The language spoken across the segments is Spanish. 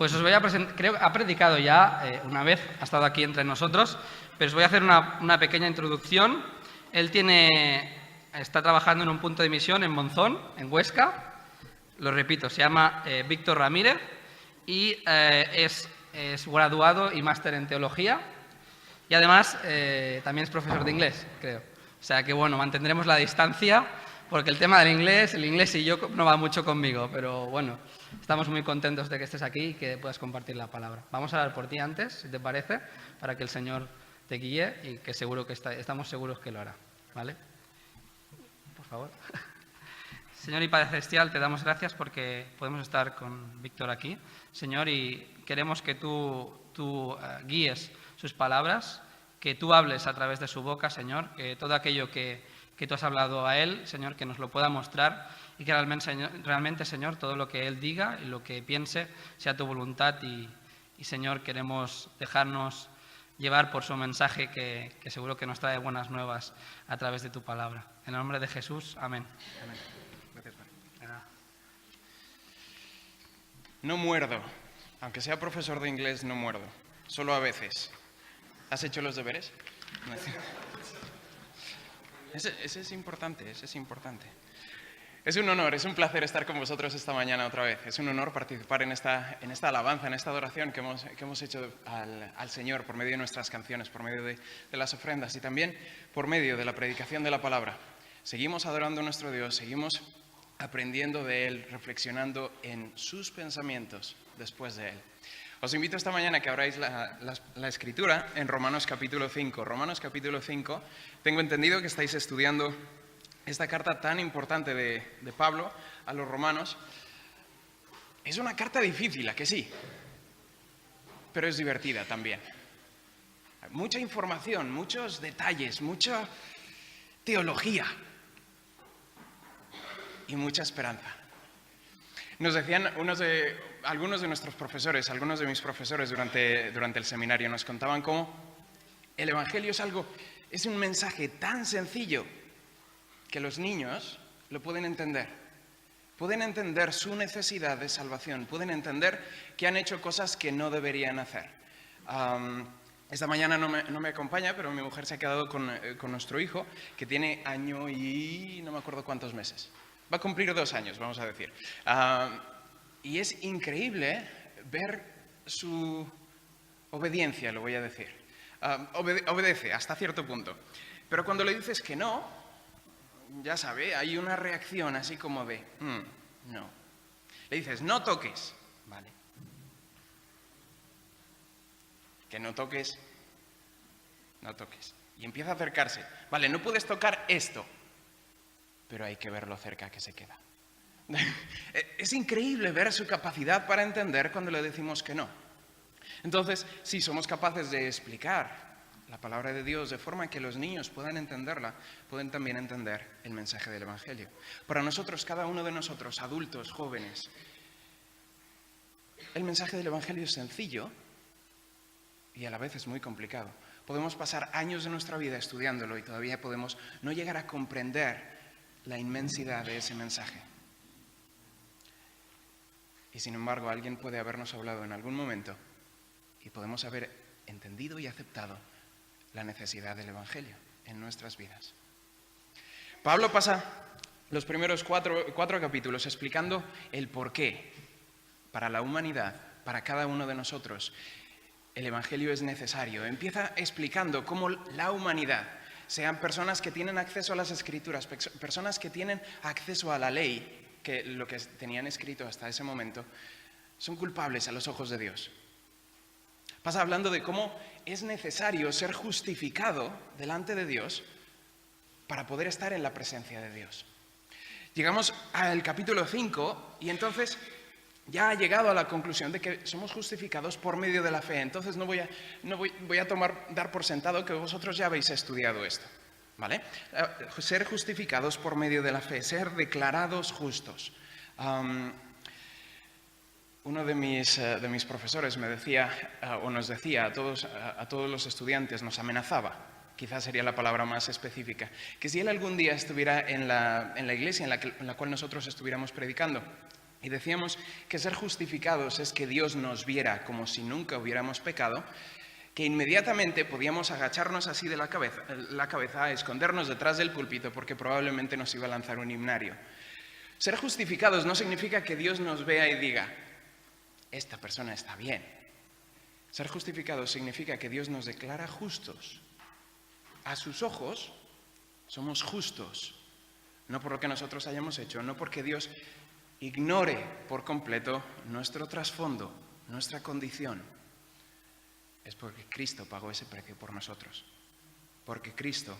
Pues os voy a presentar, creo que ha predicado ya una vez, ha estado aquí entre nosotros, pero os voy a hacer una pequeña introducción. Él está trabajando en un punto de misión en Monzón, en Huesca. Lo repito, se llama Víctor Ramírez y es graduado y máster en teología. Y además también es profesor de inglés, creo. O sea que bueno, mantendremos la distancia porque el tema del inglés, el inglés y yo no va mucho conmigo, pero bueno, estamos muy contentos de que estés aquí y que puedas compartir la palabra. Vamos a orar por ti antes, si te parece, para que el Señor te guíe y que seguro que estamos seguros que lo hará, ¿vale? Por favor. Señor y Padre Celestial, te damos gracias porque podemos estar con Víctor aquí, Señor, y queremos que tú guíes sus palabras, que tú hables a través de su boca, Señor, que todo aquello que tú has hablado a él, Señor, que nos lo pueda mostrar y que realmente, Señor, todo lo que él diga y lo que piense sea tu voluntad y Señor, queremos dejarnos llevar por su mensaje que seguro que nos trae buenas nuevas a través de tu palabra. En el nombre de Jesús, amén. Amén. Gracias, Padre. No muerdo. Aunque sea profesor de inglés, no muerdo. Solo a veces. ¿Has hecho los deberes? No. Ese es importante, ese es importante. Es un honor, es un placer estar con vosotros esta mañana otra vez. Es un honor participar en esta alabanza, en esta adoración que hemos hecho al Señor por medio de nuestras canciones, por medio de las ofrendas y también por medio de la predicación de la palabra. Seguimos adorando a nuestro Dios, seguimos aprendiendo de Él, reflexionando en sus pensamientos después de Él. Os invito esta mañana a que abráis la Escritura en Romanos capítulo 5. Romanos capítulo 5. Tengo entendido que estáis estudiando esta carta tan importante de Pablo a los romanos. Es una carta difícil, ¿a que sí? Pero es divertida también. Hay mucha información, muchos detalles, mucha teología y mucha esperanza. Nos decían algunos de nuestros profesores, algunos de mis profesores durante el seminario, nos contaban cómo el Evangelio es un mensaje tan sencillo que los niños lo pueden entender. Pueden entender su necesidad de salvación, pueden entender que han hecho cosas que no deberían hacer. Esta mañana no me acompaña, pero mi mujer se ha quedado con nuestro hijo, que tiene año y no me acuerdo cuántos meses. Va a cumplir 2 años, vamos a decir. Y es increíble ver su obediencia, lo voy a decir. Obedece hasta cierto punto. Pero cuando le dices que no, ya sabe, hay una reacción así como de, no. Le dices, no toques. Vale. Que no toques. No toques. Y empieza a acercarse. Vale, no puedes tocar esto. Pero hay que ver lo cerca que se queda. Es increíble ver su capacidad para entender cuando le decimos que no. Entonces, si somos capaces de explicar la palabra de Dios de forma que los niños puedan entenderla, pueden también entender el mensaje del Evangelio. Para nosotros, cada uno de nosotros, adultos, jóvenes, el mensaje del Evangelio es sencillo y a la vez es muy complicado. Podemos pasar años de nuestra vida estudiándolo y todavía podemos no llegar a comprender la inmensidad de ese mensaje. Y sin embargo, alguien puede habernos hablado en algún momento y podemos haber entendido y aceptado la necesidad del Evangelio en nuestras vidas. Pablo pasa los primeros cuatro capítulos explicando el porqué para la humanidad, para cada uno de nosotros, el Evangelio es necesario. Empieza explicando cómo la humanidad, sean personas que tienen acceso a las Escrituras, personas que tienen acceso a la ley, que lo que tenían escrito hasta ese momento, son culpables a los ojos de Dios. Pasa hablando de cómo es necesario ser justificado delante de Dios para poder estar en la presencia de Dios. Llegamos al capítulo 5 y entonces ya ha llegado a la conclusión de que somos justificados por medio de la fe. Entonces no voy a dar por sentado que vosotros ya habéis estudiado esto, ¿vale? Ser justificados por medio de la fe, ser declarados justos. Uno de mis profesores me decía, o nos decía a todos los estudiantes, nos amenazaba, quizás sería la palabra más específica, que si él algún día estuviera en la iglesia en la cual nosotros estuviéramos predicando, Y decíamos que ser justificados es que Dios nos viera como si nunca hubiéramos pecado, que inmediatamente podíamos agacharnos así de la cabeza, escondernos detrás del púlpito porque probablemente nos iba a lanzar un himnario. Ser justificados no significa que Dios nos vea y diga, esta persona está bien. Ser justificados significa que Dios nos declara justos. A sus ojos somos justos, no por lo que nosotros hayamos hecho, no porque Dios ignore por completo nuestro trasfondo, nuestra condición. Es porque Cristo pagó ese precio por nosotros, porque Cristo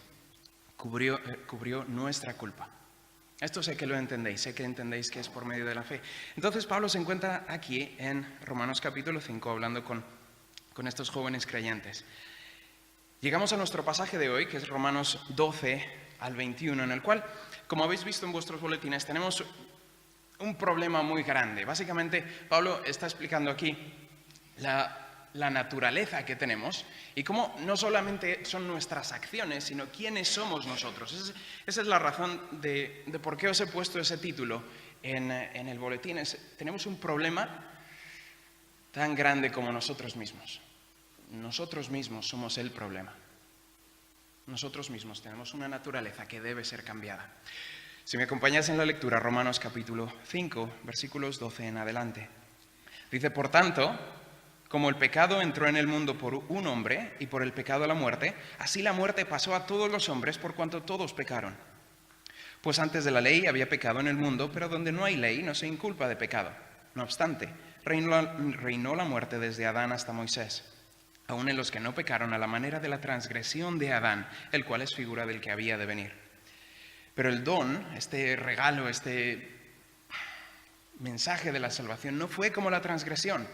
cubrió nuestra culpa. Esto sé que lo entendéis, sé que entendéis que es por medio de la fe. Entonces Pablo se encuentra aquí en Romanos capítulo 5 hablando con estos jóvenes creyentes. Llegamos a nuestro pasaje de hoy, que es Romanos 12 al 21, en el cual, como habéis visto en vuestros boletines, tenemos un problema muy grande. Básicamente, Pablo está explicando aquí la naturaleza que tenemos y cómo no solamente son nuestras acciones, sino quiénes somos nosotros. Esa es la razón de por qué os he puesto ese título en el boletín. Tenemos un problema tan grande como nosotros mismos. Nosotros mismos somos el problema. Nosotros mismos tenemos una naturaleza que debe ser cambiada. Si me acompañas en la lectura, Romanos capítulo 5, versículos 12 en adelante. Dice, por tanto, como el pecado entró en el mundo por un hombre y por el pecado la muerte, así la muerte pasó a todos los hombres por cuanto todos pecaron. Pues antes de la ley había pecado en el mundo, pero donde no hay ley no se inculpa de pecado. No obstante, reinó la muerte desde Adán hasta Moisés, aun en los que no pecaron a la manera de la transgresión de Adán, el cual es figura del que había de venir. Pero el don, este regalo, este mensaje de la salvación no fue como la transgresión,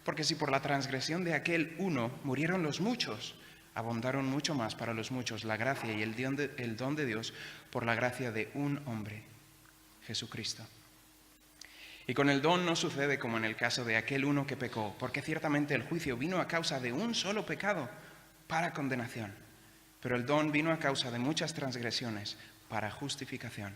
porque si por la transgresión de aquel uno murieron los muchos, abundaron mucho más para los muchos la gracia y el don de Dios por la gracia de un hombre, Jesucristo. Y con el don no sucede como en el caso de aquel uno que pecó, porque ciertamente el juicio vino a causa de un solo pecado para condenación, pero el don vino a causa de muchas transgresiones para justificación.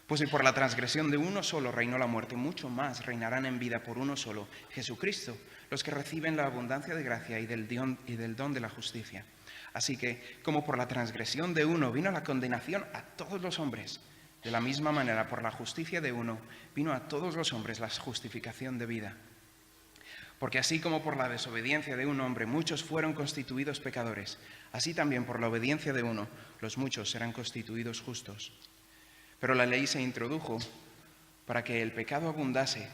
Pues si por la transgresión de uno solo reinó la muerte, mucho más reinarán en vida por uno solo, Jesucristo, los que reciben la abundancia de gracia y del don de la justicia. Así que, como por la transgresión de uno vino la condenación a todos los hombres, de la misma manera, por la justicia de uno, vino a todos los hombres la justificación de vida. Porque así como por la desobediencia de un hombre muchos fueron constituidos pecadores, así también por la obediencia de uno los muchos serán constituidos justos. Pero la ley se introdujo para que el pecado abundase,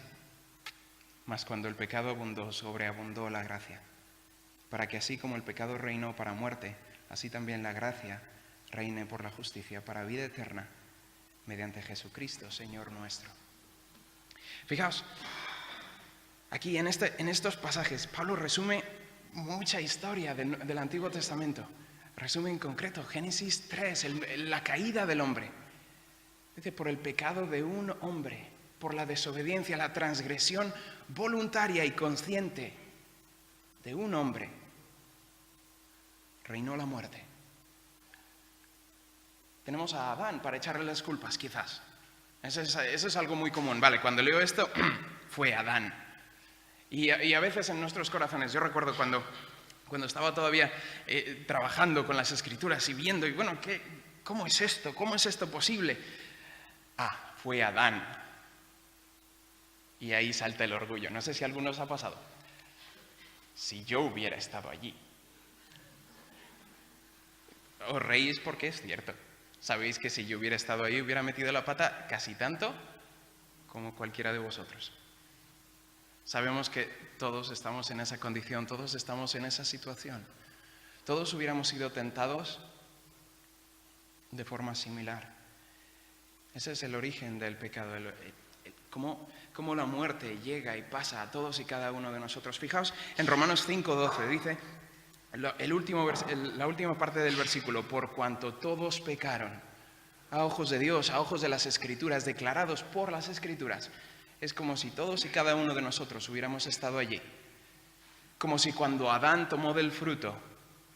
mas cuando el pecado abundó, sobreabundó la gracia. Para que así como el pecado reinó para muerte, así también la gracia reine por la justicia para vida eterna, mediante Jesucristo, Señor nuestro. Fijaos, aquí en estos pasajes, Pablo resume mucha historia del Antiguo Testamento. Resume en concreto Génesis 3, la caída del hombre. Dice, por el pecado de un hombre, por la desobediencia, la transgresión voluntaria y consciente de un hombre, reinó la muerte. Tenemos a Adán para echarle las culpas, quizás. Eso es algo muy común. Vale, cuando leo esto, fue Adán. Y a veces en nuestros corazones, yo recuerdo cuando estaba todavía trabajando con las Escrituras y viendo, y bueno, ¿cómo es esto? ¿Cómo es esto posible? Fue Adán. Y ahí salta el orgullo. No sé si a algunos ha pasado. Si yo hubiera estado allí. Os reís porque es cierto. Sabéis que si yo hubiera estado ahí, hubiera metido la pata casi tanto como cualquiera de vosotros. Sabemos que todos estamos en esa condición, todos estamos en esa situación. Todos hubiéramos sido tentados de forma similar. Ese es el origen del pecado, cómo la muerte llega y pasa a todos y cada uno de nosotros. Fijaos, en Romanos 5:12 dice, la última parte del versículo, por cuanto todos pecaron, a ojos de Dios, a ojos de las Escrituras, declarados por las Escrituras. Es como si todos y cada uno de nosotros hubiéramos estado allí. Como si cuando Adán tomó del fruto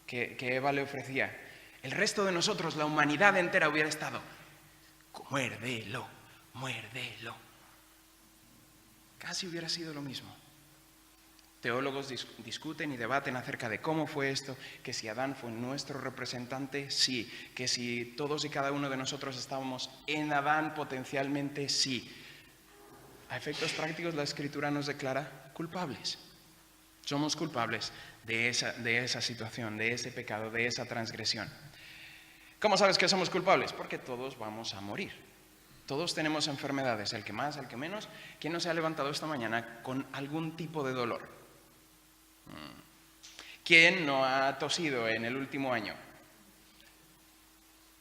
que Eva le ofrecía, el resto de nosotros, la humanidad entera, hubiera estado, muérdelo, muérdelo. casi hubiera sido lo mismo. Teólogos discuten y debaten acerca de cómo fue esto, que si Adán fue nuestro representante, sí, que si todos y cada uno de nosotros estábamos en Adán potencialmente, sí. A efectos prácticos, la Escritura nos declara culpables. Somos culpables de esa situación, de ese pecado, de esa transgresión. ¿Cómo sabes que somos culpables? Porque todos vamos a morir. Todos tenemos enfermedades, el que más, el que menos. ¿Quién no se ha levantado esta mañana con algún tipo de dolor? ¿Quién no ha tosido en el último año?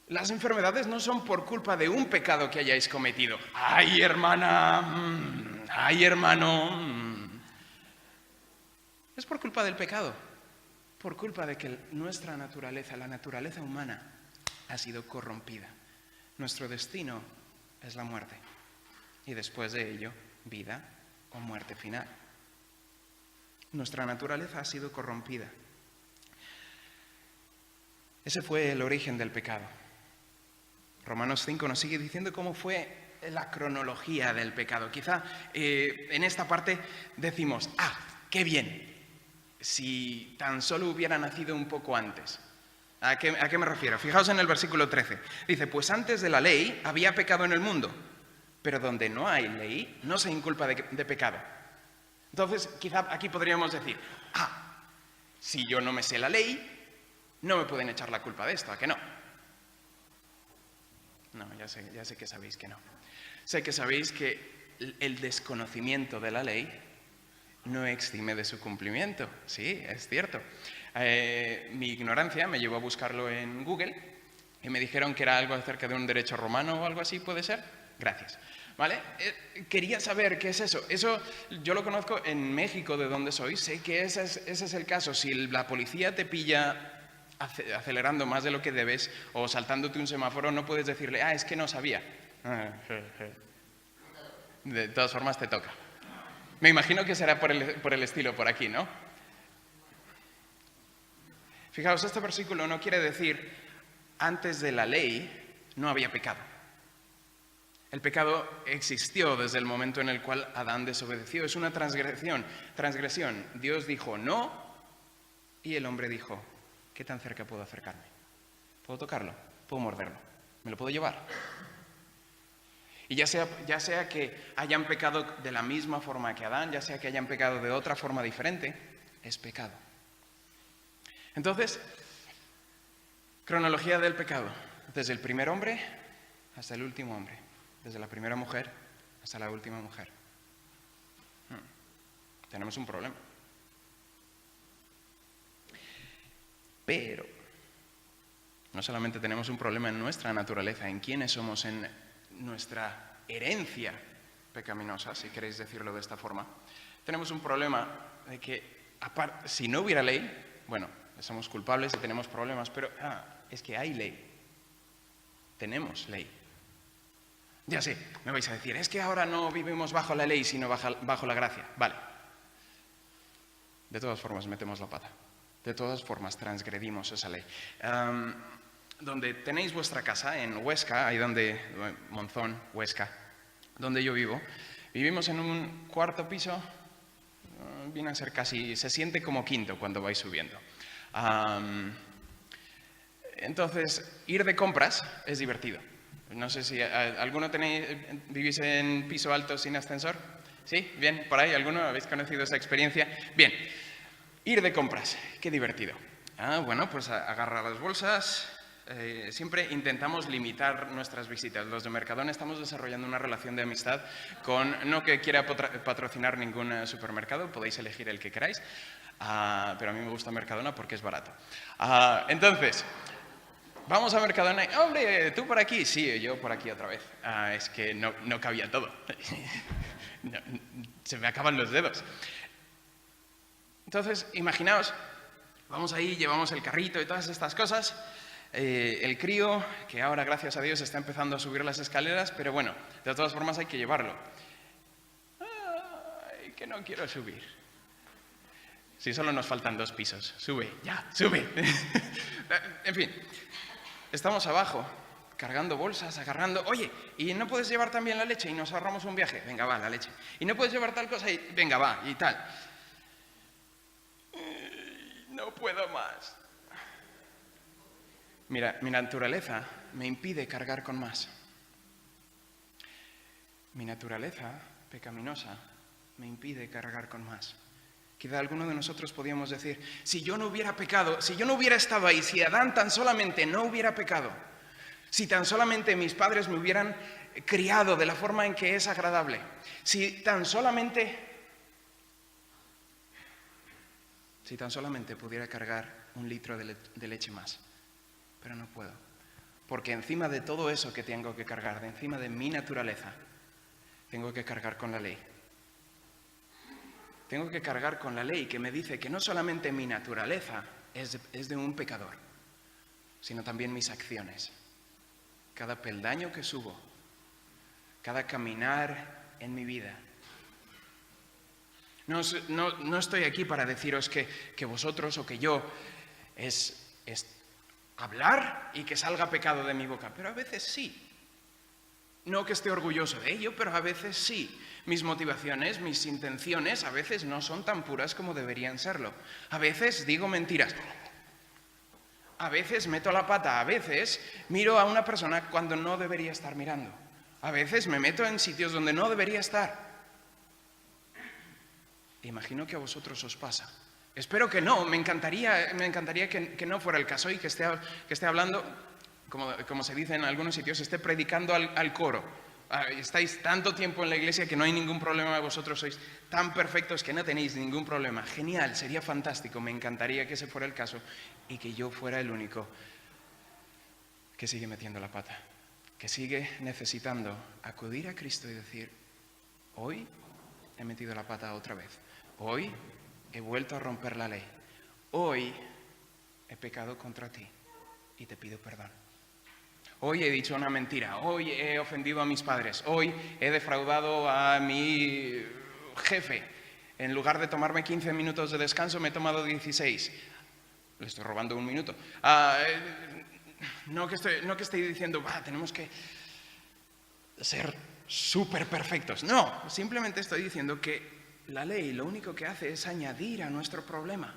Las enfermedades no son por culpa de un pecado que hayáis cometido. ¡Ay, hermana! ¡Ay, hermano! Es por culpa del pecado. Por culpa de que nuestra naturaleza, la naturaleza humana, ha sido corrompida. Nuestro destino es la muerte. Y después de ello, vida o muerte final. Nuestra naturaleza ha sido corrompida. Ese fue el origen del pecado. Romanos 5 nos sigue diciendo cómo fue la cronología del pecado. Quizá en esta parte decimos, qué bien, si tan solo hubiera nacido un poco antes. ¿A qué me refiero? Fijaos en el versículo 13. Dice, pues antes de la ley había pecado en el mundo, pero donde no hay ley no se inculpa de pecado. Entonces, quizá aquí podríamos decir, si yo no me sé la ley, no me pueden echar la culpa de esto, ¿a que no? No, ya sé que sabéis que no. Sé que sabéis que el desconocimiento de la ley no exime de su cumplimiento. Sí, es cierto. Mi ignorancia me llevó a buscarlo en Google y me dijeron que era algo acerca de un derecho romano o algo así, ¿puede ser? Gracias. ¿Vale? Quería saber qué es eso. Eso yo lo conozco en México, de donde soy. Sé que ese es el caso. Si la policía te pilla acelerando más de lo que debes o saltándote un semáforo, no puedes decirle, es que no sabía. De todas formas te toca. Me imagino que será por el estilo por aquí, ¿no? Fijaos, este versículo no quiere decir antes de la ley no había pecado. El pecado existió desde el momento en el cual Adán desobedeció. Es una transgresión. Dios dijo no y el hombre dijo, ¿qué tan cerca puedo acercarme? ¿Puedo tocarlo? ¿Puedo morderlo? ¿Me lo puedo llevar? Y ya sea que hayan pecado de la misma forma que Adán, ya sea que hayan pecado de otra forma diferente, es pecado. Entonces, cronología del pecado. Desde el primer hombre hasta el último hombre. Desde la primera mujer hasta la última mujer. Tenemos un problema. Pero no solamente tenemos un problema en nuestra naturaleza, en quiénes somos, en nuestra herencia pecaminosa, si queréis decirlo de esta forma. Tenemos un problema de que, si no hubiera ley, bueno, somos culpables y tenemos problemas, pero es que hay ley. Tenemos ley. Ya sé, me vais a decir, es que ahora no vivimos bajo la ley, sino bajo la gracia. Vale. De todas formas, metemos la pata. De todas formas, transgredimos esa ley. Donde tenéis vuestra casa, en Huesca, ahí Monzón, Huesca, donde yo vivo, vivimos en un cuarto piso, viene a ser casi, se siente como quinto cuando vais subiendo. Entonces, ir de compras es divertido. No sé si alguno vivís en piso alto sin ascensor. ¿Sí? Bien, por ahí, ¿alguno habéis conocido esa experiencia? Bien, ir de compras, qué divertido. Bueno, pues agarra las bolsas. Siempre intentamos limitar nuestras visitas. Los de Mercadona estamos desarrollando una relación de amistad no que quiera patrocinar ningún supermercado, podéis elegir el que queráis, pero a mí me gusta Mercadona porque es barato. Entonces, vamos a Mercadona. ¡Hombre, tú por aquí! Sí, yo por aquí otra vez. Es que no cabía todo. Se me acaban los dedos. Entonces, imaginaos, vamos ahí, llevamos el carrito y todas estas cosas. El crío, que ahora gracias a Dios está empezando a subir las escaleras, pero bueno, de todas formas hay que llevarlo. ¡Ay, que no quiero subir! Si solo nos faltan 2 pisos. Sube, ya, sube. En fin, estamos abajo, cargando bolsas, agarrando, oye, ¿y no puedes llevar también la leche? Y nos ahorramos un viaje, venga, va, la leche. ¿Y no puedes llevar tal cosa? Y venga, va, y tal. No puedo más. Mira, mi naturaleza me impide cargar con más. Mi naturaleza pecaminosa me impide cargar con más. Quizá alguno de nosotros podíamos decir, si yo no hubiera pecado, si yo no hubiera estado ahí, si Adán tan solamente no hubiera pecado, si tan solamente mis padres me hubieran criado de la forma en que es agradable, si tan solamente pudiera cargar 1 litro de leche más. Pero no puedo, porque encima de todo eso que tengo que cargar, de encima de mi naturaleza, tengo que cargar con la ley. Tengo que cargar con la ley que me dice que no solamente mi naturaleza es de un pecador, sino también mis acciones. Cada peldaño que subo, cada caminar en mi vida. No estoy aquí para deciros que vosotros o que yo es hablar y que salga pecado de mi boca, pero a veces sí. No que esté orgulloso de ello, pero a veces sí. Mis motivaciones, mis intenciones, a veces no son tan puras como deberían serlo. A veces digo mentiras. A veces meto la pata, a veces miro a una persona cuando no debería estar mirando. A veces me meto en sitios donde no debería estar. Imagino que a vosotros os pasa. Espero que no, me encantaría que no fuera el caso y que esté hablando, como se dice en algunos sitios, esté predicando al coro. Estáis tanto tiempo en la iglesia que no hay ningún problema, vosotros sois tan perfectos que no tenéis ningún problema. Genial, sería fantástico, me encantaría que ese fuera el caso y que yo fuera el único que sigue metiendo la pata, que sigue necesitando acudir a Cristo y decir, hoy he metido la pata otra vez, hoy he vuelto a romper la ley, hoy he pecado contra ti y te pido perdón. Hoy he dicho una mentira, hoy he ofendido a mis padres, hoy he defraudado a mi jefe. En lugar de tomarme 15 minutos de descanso, me he tomado 16. Le estoy robando 1 minuto. No que estoy diciendo, tenemos que ser súper perfectos. No, simplemente estoy diciendo que la ley lo único que hace es añadir a nuestro problema.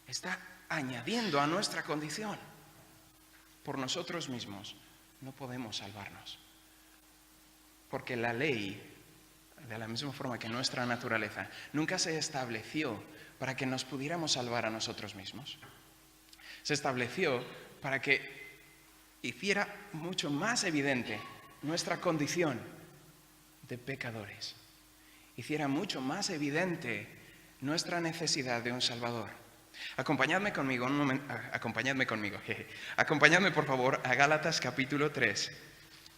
Está añadiendo a nuestra condición. Por nosotros mismos no podemos salvarnos. Porque la ley, de la misma forma que nuestra naturaleza, nunca se estableció para que nos pudiéramos salvar a nosotros mismos. Se estableció para que hiciera mucho más evidente nuestra condición de pecadores. Hiciera mucho más evidente nuestra necesidad de un Salvador. Acompañadme conmigo, Acompañadme por favor a Gálatas capítulo 3,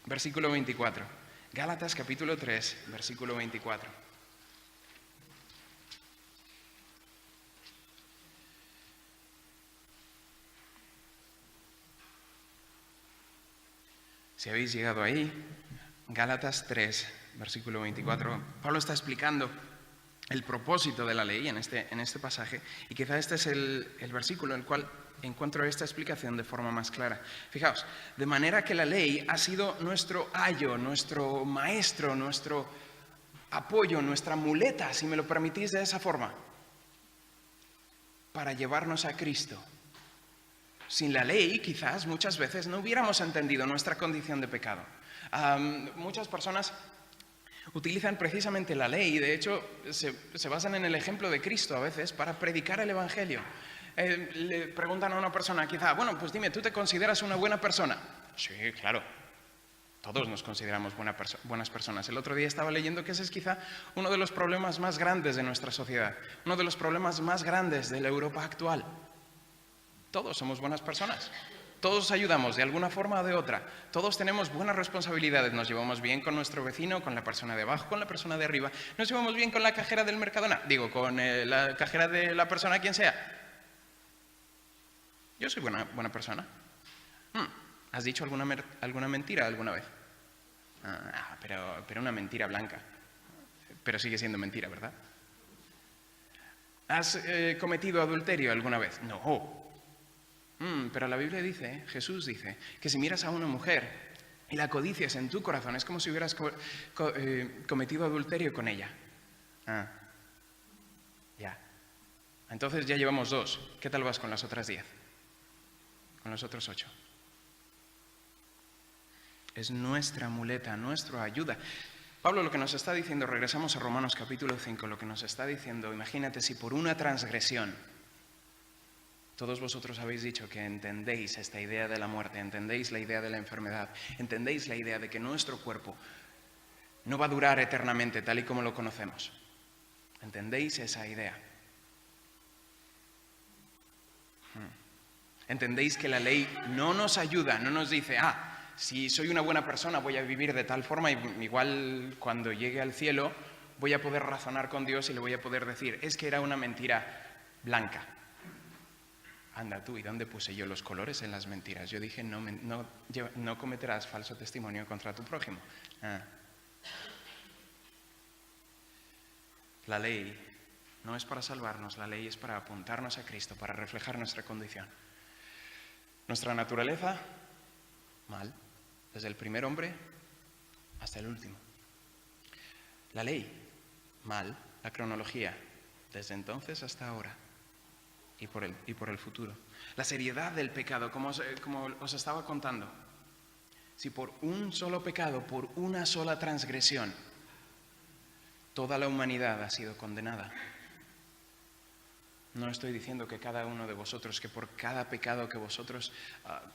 versículo 24. Gálatas capítulo 3, versículo 24. Si habéis llegado ahí, Gálatas 3, versículo 24, Pablo está explicando el propósito de la ley en este pasaje, y quizá este es el versículo en el cual encuentro esta explicación de forma más clara. Fijaos, de manera que la ley ha sido nuestro ayo, nuestro maestro, nuestro apoyo, nuestra muleta, si me lo permitís de esa forma, para llevarnos a Cristo. Sin la ley, quizás muchas veces no hubiéramos entendido nuestra condición de pecado. Muchas personas utilizan precisamente la ley y de hecho se basan en el ejemplo de Cristo a veces para predicar el Evangelio. Le preguntan a una persona quizá, bueno, pues dime, ¿tú te consideras una buena persona? Sí, claro, todos nos consideramos buenas personas. El otro día estaba leyendo que ese es quizá uno de los problemas más grandes de nuestra sociedad, uno de los problemas más grandes de la Europa actual. Todos somos buenas personas. Todos ayudamos de alguna forma o de otra. Todos tenemos buenas responsabilidades. Nos llevamos bien con nuestro vecino, con la persona de abajo, con la persona de arriba. Nos llevamos bien con la cajera del Mercadona. Digo, con la cajera de la persona quien sea. Yo soy buena persona. ¿Has dicho alguna mentira alguna vez? Pero una mentira blanca. Pero sigue siendo mentira, ¿verdad? ¿Has cometido adulterio alguna vez? No. Pero la Biblia dice, Jesús dice, que si miras a una mujer y la codicias en tu corazón, es como si hubieras cometido adulterio con ella. Ya. Entonces ya llevamos 2. ¿Qué tal vas con las otras 10? Con los otros 8. Es nuestra muleta, nuestra ayuda. Pablo lo que nos está diciendo, regresamos a Romanos capítulo 5, lo que nos está diciendo, imagínate si por una transgresión, todos vosotros habéis dicho que entendéis esta idea de la muerte, entendéis la idea de la enfermedad, entendéis la idea de que nuestro cuerpo no va a durar eternamente tal y como lo conocemos. ¿Entendéis esa idea? ¿Entendéis que la ley no nos ayuda, no nos dice, si soy una buena persona voy a vivir de tal forma y igual cuando llegue al cielo voy a poder razonar con Dios y le voy a poder decir, es que era una mentira blanca? Anda tú, ¿y dónde puse yo los colores en las mentiras? Yo dije, no cometerás falso testimonio contra tu prójimo. La ley no es para salvarnos, la ley es para apuntarnos a Cristo, para reflejar nuestra condición. Nuestra naturaleza, mal, desde el primer hombre hasta el último. La ley, mal, la cronología, desde entonces hasta ahora. Y por el futuro. La seriedad del pecado, como os estaba contando. Si por un solo pecado, por una sola transgresión, toda la humanidad ha sido condenada. No estoy diciendo que cada uno de vosotros, que por cada pecado que vosotros,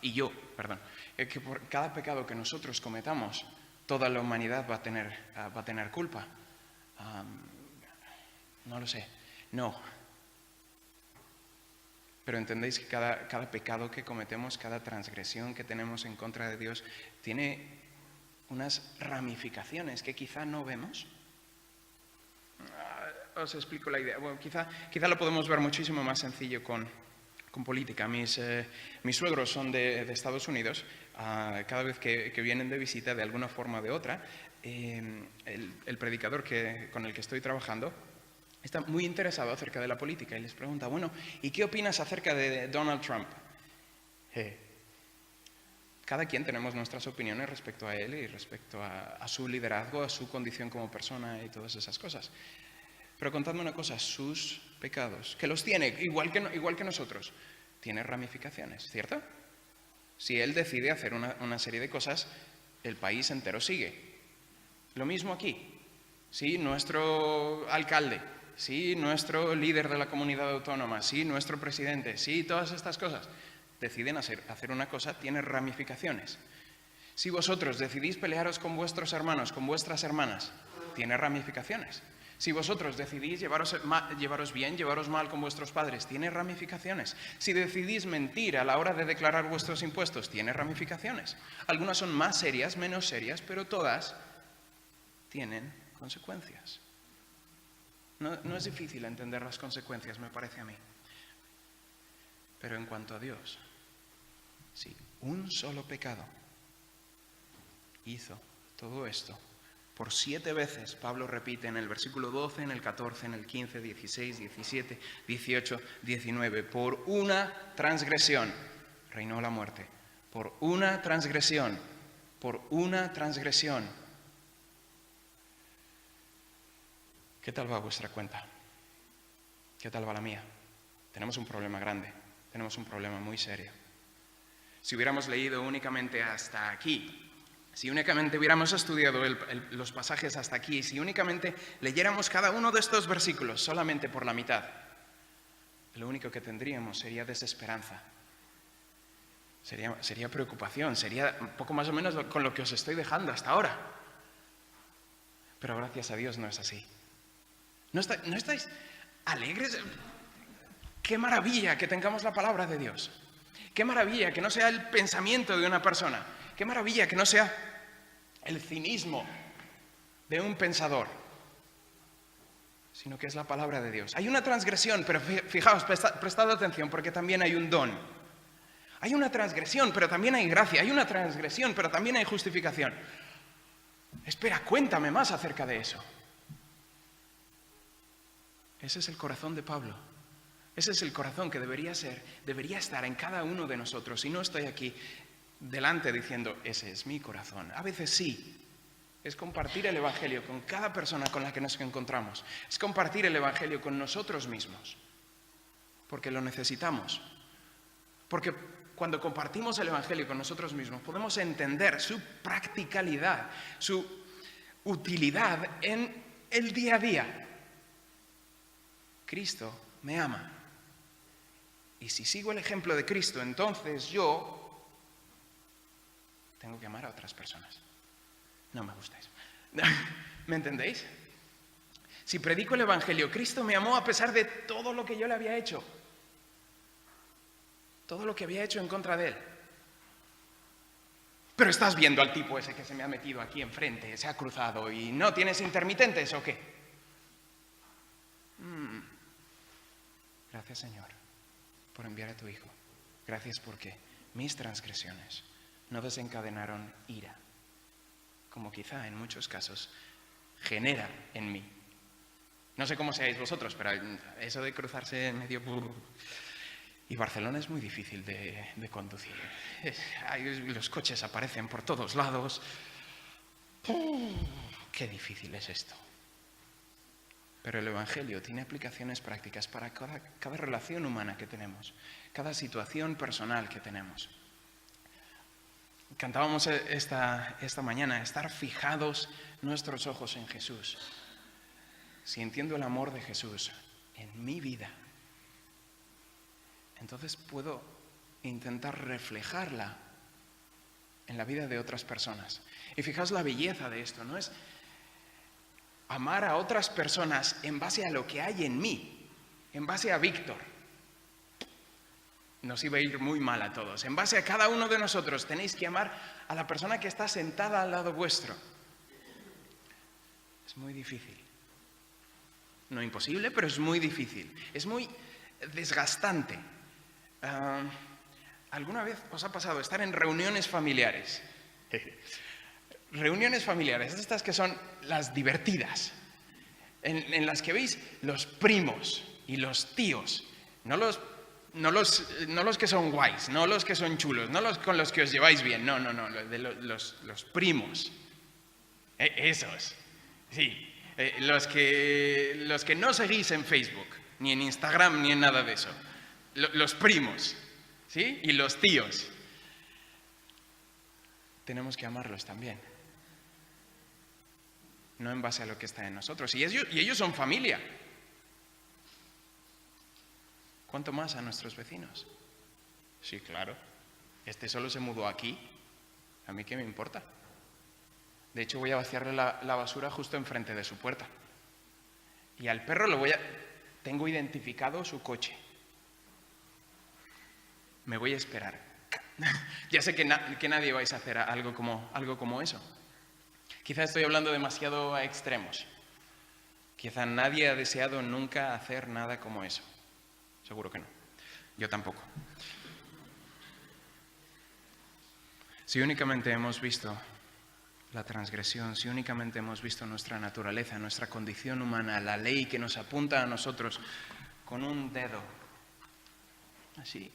que por cada pecado que nosotros cometamos, toda la humanidad va a tener culpa. No lo sé, no. Pero entendéis que cada pecado que cometemos, cada transgresión que tenemos en contra de Dios, tiene unas ramificaciones que quizá no vemos. Os explico la idea. Bueno, quizá lo podemos ver muchísimo más sencillo con política. Mis suegros son de Estados Unidos. Cada vez que vienen de visita, de alguna forma o de otra, el predicador con el que estoy trabajando está muy interesado acerca de la política y les pregunta, bueno, ¿y qué opinas acerca de Donald Trump? Cada quien tenemos nuestras opiniones respecto a él y respecto a su liderazgo, a su condición como persona y todas esas cosas. Pero contadme una cosa, sus pecados, que los tiene, igual que nosotros, tiene ramificaciones, ¿cierto? Si él decide hacer una serie de cosas, el país entero sigue. Lo mismo aquí. Si nuestro alcalde, si nuestro líder de la comunidad autónoma, si nuestro presidente, si todas estas cosas deciden hacer una cosa, tiene ramificaciones. Si vosotros decidís pelearos con vuestros hermanos, con vuestras hermanas, tiene ramificaciones. Si vosotros decidís llevaros bien, llevaros mal con vuestros padres, tiene ramificaciones. Si decidís mentir a la hora de declarar vuestros impuestos, tiene ramificaciones. Algunas son más serias, menos serias, pero todas tienen consecuencias. No es difícil entender las consecuencias, me parece a mí. Pero en cuanto a Dios, si un solo pecado hizo todo esto, por 7 veces, Pablo repite en el versículo 12, en el 14, en el 15, 16, 17, 18, 19, por una transgresión reinó la muerte. Por una transgresión, por una transgresión. ¿Qué tal va vuestra cuenta? ¿Qué tal va la mía? Tenemos un problema grande, tenemos un problema muy serio. Si hubiéramos leído únicamente hasta aquí, si únicamente hubiéramos estudiado los pasajes hasta aquí, si únicamente leyéramos cada uno de estos versículos solamente por la mitad, lo único que tendríamos sería desesperanza, sería preocupación, sería un poco más o menos con lo que os estoy dejando hasta ahora. Pero gracias a Dios no es así. ¿No estáis alegres? ¡Qué maravilla que tengamos la palabra de Dios! ¡Qué maravilla que no sea el pensamiento de una persona! ¡Qué maravilla que no sea el cinismo de un pensador! Sino que es la palabra de Dios. Hay una transgresión, pero fijaos, prestad atención, porque también hay un don. Hay una transgresión, pero también hay gracia. Hay una transgresión, pero también hay justificación. Espera, cuéntame más acerca de eso. Ese es el corazón de Pablo. Ese es el corazón que debería estar en cada uno de nosotros. Y no estoy aquí delante diciendo, ese es mi corazón. A veces sí. Es compartir el Evangelio con cada persona con la que nos encontramos. Es compartir el Evangelio con nosotros mismos. Porque lo necesitamos. Porque cuando compartimos el Evangelio con nosotros mismos, podemos entender su practicalidad, su utilidad en el día a día. Cristo me ama. Y si sigo el ejemplo de Cristo, entonces yo tengo que amar a otras personas. No me gusta eso. ¿Me entendéis? Si predico el Evangelio, Cristo me amó a pesar de todo lo que yo le había hecho. Todo lo que había hecho en contra de él. Pero estás viendo al tipo ese que se me ha metido aquí enfrente, se ha cruzado y no tienes intermitentes ¿o qué? Gracias, Señor, por enviar a tu Hijo. Gracias porque mis transgresiones no desencadenaron ira, como quizá en muchos casos genera en mí. No sé cómo seáis vosotros, pero eso de cruzarse en medio... Y Barcelona es muy difícil de conducir. Los coches aparecen por todos lados. Qué difícil es esto. Pero el Evangelio tiene aplicaciones prácticas para cada relación humana que tenemos, cada situación personal que tenemos. Cantábamos esta mañana, estar fijados nuestros ojos en Jesús. Si entiendo el amor de Jesús en mi vida, entonces puedo intentar reflejarla en la vida de otras personas. Y fijaos la belleza de esto, ¿no? Es amar a otras personas en base a lo que hay en mí, en base a Víctor. Nos iba a ir muy mal a todos. En base a cada uno de nosotros tenéis que amar a la persona que está sentada al lado vuestro. Es muy difícil. No imposible, pero es muy difícil. Es muy desgastante. ¿Alguna vez os ha pasado estar en reuniones familiares? Reuniones familiares, estas que son las divertidas, en las que veis los primos y los tíos, no los que son guays, no los que son chulos, no los con los que os lleváis bien, no, los primos, esos, sí, los que no seguís en Facebook, ni en Instagram, ni en nada de eso, los primos, ¿sí? Y los tíos, tenemos que amarlos también. No en base a lo que está en nosotros. Y ellos son familia. ¿Cuánto más a nuestros vecinos? Sí, claro. Este solo se mudó aquí. ¿A mí qué me importa? De hecho, voy a vaciarle la basura justo enfrente de su puerta. Y al perro tengo identificado su coche. Me voy a esperar. Ya sé que nadie vais a hacer algo como eso. Quizá estoy hablando demasiado a extremos. Quizá nadie ha deseado nunca hacer nada como eso. Seguro que no. Yo tampoco. Si únicamente hemos visto la transgresión, si únicamente hemos visto nuestra naturaleza, nuestra condición humana, la ley que nos apunta a nosotros con un dedo, así,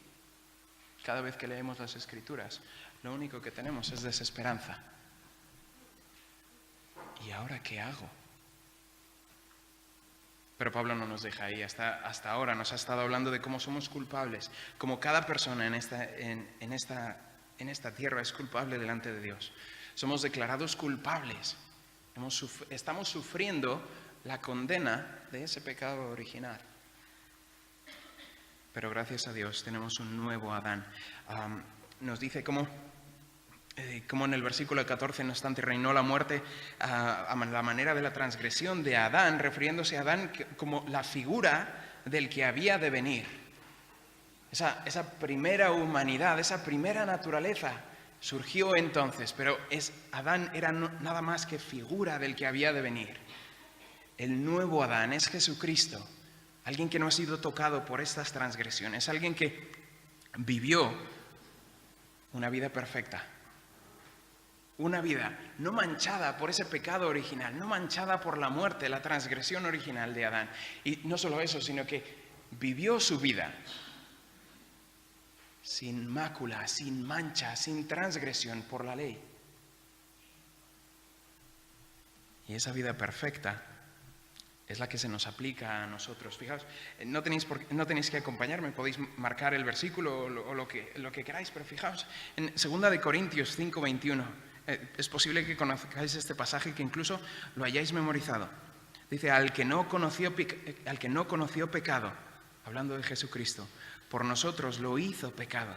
cada vez que leemos las Escrituras, lo único que tenemos es desesperanza. ¿Y ahora qué hago? Pero Pablo no nos deja ahí. Hasta ahora nos ha estado hablando de cómo somos culpables, como cada persona en esta tierra es culpable delante de Dios. Somos declarados culpables. Estamos sufriendo la condena de ese pecado original. Pero gracias a Dios tenemos un nuevo Adán. Nos dice cómo en el versículo 14, no obstante, reinó la muerte a la manera de la transgresión de Adán, refiriéndose a Adán como la figura del que había de venir. Esa primera humanidad, esa primera naturaleza surgió entonces, pero Adán era nada más que figura del que había de venir. El nuevo Adán es Jesucristo, alguien que no ha sido tocado por estas transgresiones, alguien que vivió una vida perfecta. Una vida no manchada por ese pecado original, no manchada por la muerte, la transgresión original de Adán. Y no solo eso, sino que vivió su vida sin mácula, sin mancha, sin transgresión por la ley. Y esa vida perfecta es la que se nos aplica a nosotros. Fijaos, no tenéis que acompañarme, podéis marcar el versículo o lo que queráis, pero fijaos, en 2 Corintios 5:21, es posible que conozcáis este pasaje, que incluso lo hayáis memorizado. Dice, al que no conoció pecado, hablando de Jesucristo, por nosotros lo hizo pecado.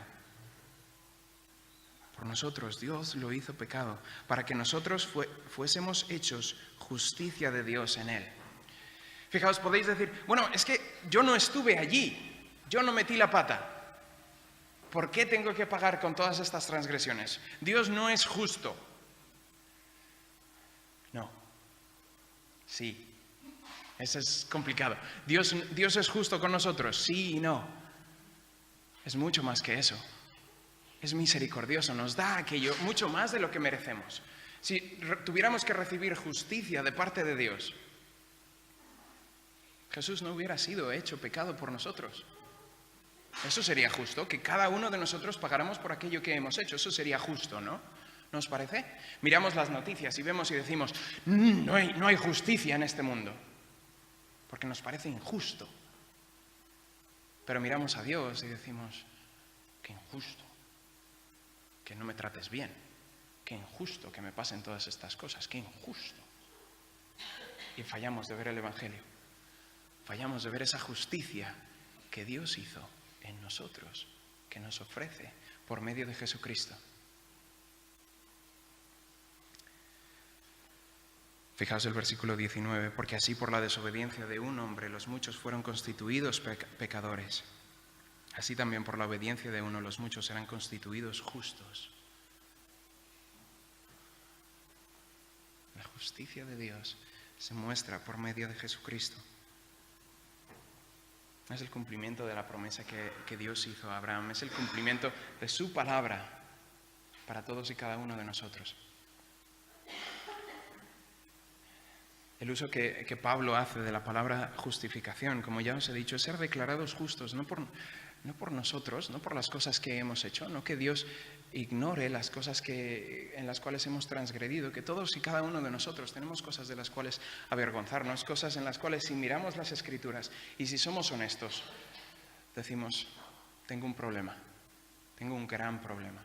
Por nosotros Dios lo hizo pecado, para que nosotros fuésemos hechos justicia de Dios en él. Fijaos, podéis decir, bueno, es que yo no estuve allí, yo no metí la pata. ¿Por qué tengo que pagar con todas estas transgresiones? Dios no es justo. No. Sí. Eso es complicado. ¿Dios es justo con nosotros? Sí y no. Es mucho más que eso. Es misericordioso, nos da aquello mucho más de lo que merecemos. Si tuviéramos que recibir justicia de parte de Dios, Jesús no hubiera sido hecho pecado por nosotros. Eso sería justo, que cada uno de nosotros pagáramos por aquello que hemos hecho. Eso sería justo, ¿no? ¿No os parece? Miramos las noticias y vemos y decimos, no hay justicia en este mundo, porque nos parece injusto. Pero miramos a Dios y decimos, qué injusto, que no me trates bien, qué injusto que me pasen todas estas cosas, qué injusto. Y fallamos de ver el Evangelio, fallamos de ver esa justicia que Dios hizo en nosotros, que nos ofrece por medio de Jesucristo. Fijaos el versículo 19, porque así por la desobediencia de un hombre los muchos fueron constituidos pecadores. Así también por la obediencia de uno los muchos serán constituidos justos. La justicia de Dios se muestra por medio de Jesucristo. Es el cumplimiento de la promesa que Dios hizo a Abraham. Es el cumplimiento de su palabra para todos y cada uno de nosotros. El uso que Pablo hace de la palabra justificación, como ya os he dicho, es ser declarados justos, no por nosotros, no por las cosas que hemos hecho, no que Dios ignore las cosas en las cuales hemos transgredido, que todos y cada uno de nosotros tenemos cosas de las cuales avergonzarnos, cosas en las cuales si miramos las Escrituras y si somos honestos, decimos, tengo un problema, tengo un gran problema.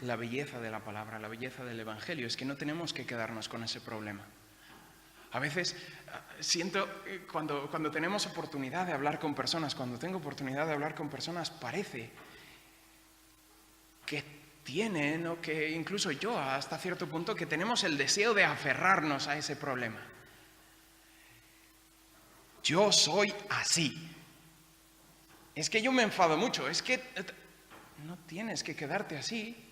La belleza de la palabra, la belleza del Evangelio es que no tenemos que quedarnos con ese problema. A veces siento cuando tenemos oportunidad de hablar con personas, cuando tengo oportunidad de hablar con personas, parece que tienen, o que incluso yo hasta cierto punto, que tenemos el deseo de aferrarnos a ese problema. Yo soy así. Es que yo me enfado mucho, es que no tienes que quedarte así.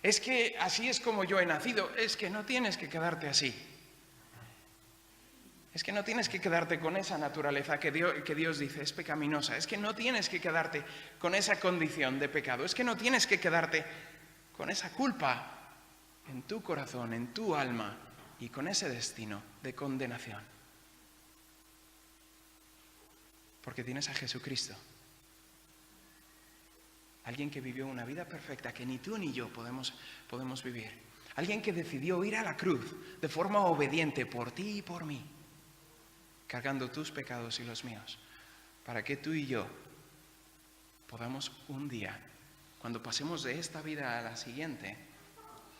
Es que así es como yo he nacido, es que no tienes que quedarte así. Es que no tienes que quedarte con esa naturaleza que Dios dice es pecaminosa. Es que no tienes que quedarte con esa condición de pecado. Es que no tienes que quedarte con esa culpa en tu corazón, en tu alma y con ese destino de condenación. Porque tienes a Jesucristo. Alguien que vivió una vida perfecta que ni tú ni yo podemos vivir. Alguien que decidió ir a la cruz de forma obediente por ti y por mí, cargando tus pecados y los míos, para que tú y yo podamos un día, cuando pasemos de esta vida a la siguiente,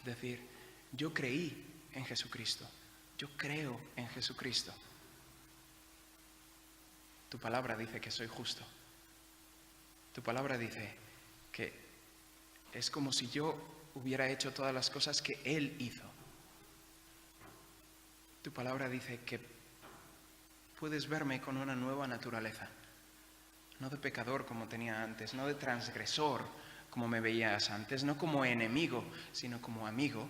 decir, yo creí en Jesucristo, yo creo en Jesucristo. Tu palabra dice que soy justo. Tu palabra dice que es como si yo hubiera hecho todas las cosas que Él hizo. Tu palabra dice que puedes verme con una nueva naturaleza, no de pecador como tenía antes, no de transgresor como me veías antes, no como enemigo, sino como amigo,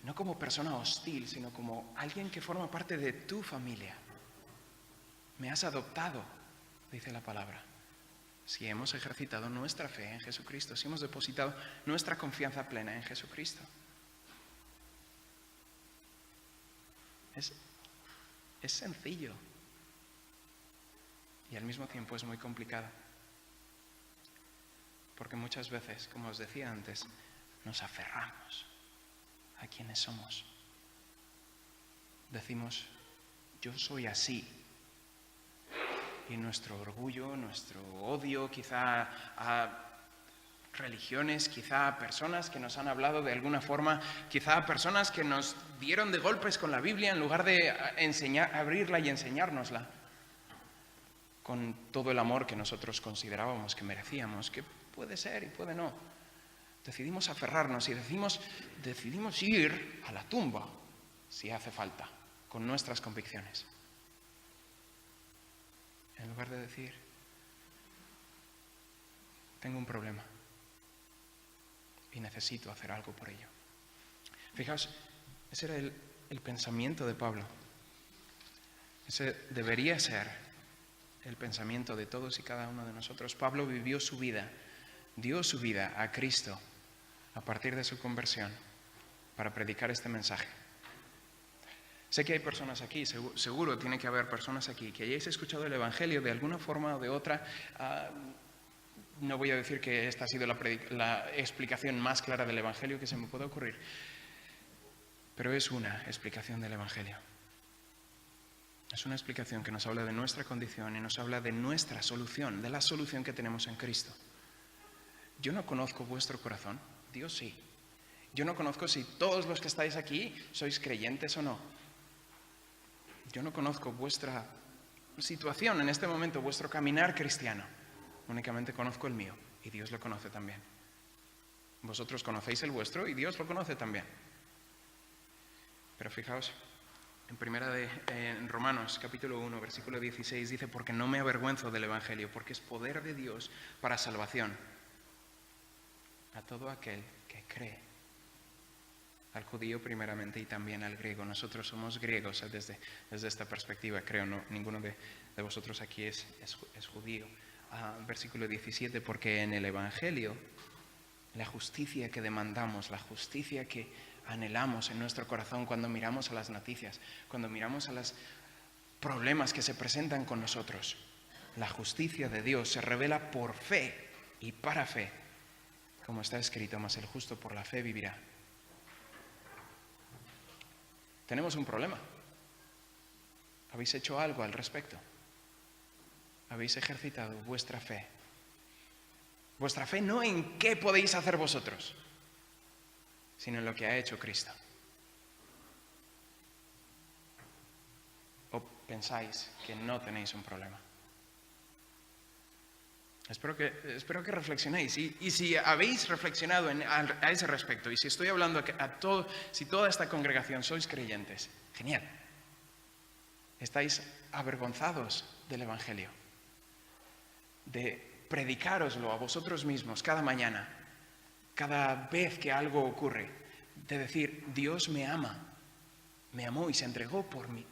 no como persona hostil, sino como alguien que forma parte de tu familia. Me has adoptado, dice la palabra. Si hemos ejercitado nuestra fe en Jesucristo, si hemos depositado nuestra confianza plena en Jesucristo. Es sencillo. Y al mismo tiempo es muy complicado. Porque muchas veces, como os decía antes, nos aferramos a quienes somos. Decimos, yo soy así. Y nuestro orgullo, nuestro odio, quizá a religiones, quizá a personas que nos han hablado de alguna forma, quizá a personas que nos dieron de golpes con la Biblia en lugar de abrirla y enseñárnosla, con todo el amor que nosotros considerábamos que merecíamos, que puede ser y puede no. Decidimos aferrarnos y decidimos ir a la tumba, si hace falta, con nuestras convicciones. En lugar de decir, tengo un problema y necesito hacer algo por ello. Fijaos, ese era el pensamiento de Pablo. Ese debería ser el pensamiento de todos y cada uno de nosotros. Pablo vivió su vida, dio su vida a Cristo a partir de su conversión para predicar este mensaje. Sé que hay personas aquí, seguro tiene que haber personas aquí que hayáis escuchado el Evangelio de alguna forma o de otra. No voy a decir que esta ha sido la explicación más clara del Evangelio que se me pueda ocurrir, pero es una explicación del Evangelio. Es una explicación que nos habla de nuestra condición y nos habla de nuestra solución, de la solución que tenemos en Cristo. Yo no conozco vuestro corazón, Dios sí. Yo no conozco si todos los que estáis aquí sois creyentes o no. Yo no conozco vuestra situación en este momento, vuestro caminar cristiano. Únicamente conozco el mío y Dios lo conoce también. Vosotros conocéis el vuestro y Dios lo conoce también. Pero fijaos, en Romanos capítulo 1, versículo 16 dice, porque no me avergüenzo del Evangelio, porque es poder de Dios para salvación a todo aquel que cree. Al judío primeramente y también al griego. Nosotros somos griegos desde esta perspectiva, creo, no, ninguno de vosotros aquí es judío. Versículo 17, porque en el Evangelio la justicia que demandamos, la justicia que anhelamos en nuestro corazón cuando miramos a las noticias, cuando miramos a los problemas que se presentan con nosotros, la justicia de Dios se revela por fe y para fe, como está escrito, mas el justo por la fe vivirá. Tenemos un problema. ¿Habéis hecho algo al respecto? ¿Habéis ejercitado vuestra fe? Vuestra fe no en qué podéis hacer vosotros, sino en lo que ha hecho Cristo. ¿O pensáis que no tenéis un problema? Espero que reflexionéis. Y si habéis reflexionado a ese respecto, y si estoy hablando si toda esta congregación sois creyentes, genial. Estáis avergonzados del Evangelio, de predicároslo a vosotros mismos cada mañana, cada vez que algo ocurre, de decir, Dios me ama, me amó y se entregó por mí,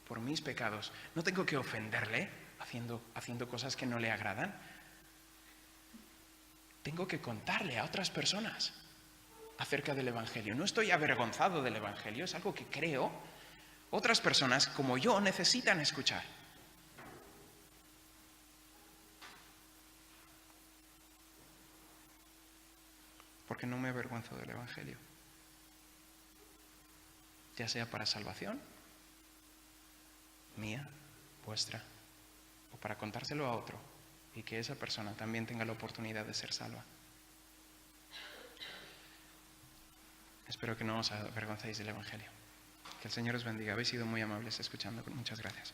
por mis pecados. No tengo que ofenderle haciendo cosas que no le agradan. Tengo que contarle a otras personas acerca del Evangelio. No estoy avergonzado del Evangelio, es algo que creo. Otras personas como yo necesitan escuchar. Porque no me avergüenzo del Evangelio. Ya sea para salvación, mía, vuestra, o para contárselo a otro y que esa persona también tenga la oportunidad de ser salva. Espero que no os avergoncéis del Evangelio. Que el Señor os bendiga. Habéis sido muy amables escuchando. Muchas gracias.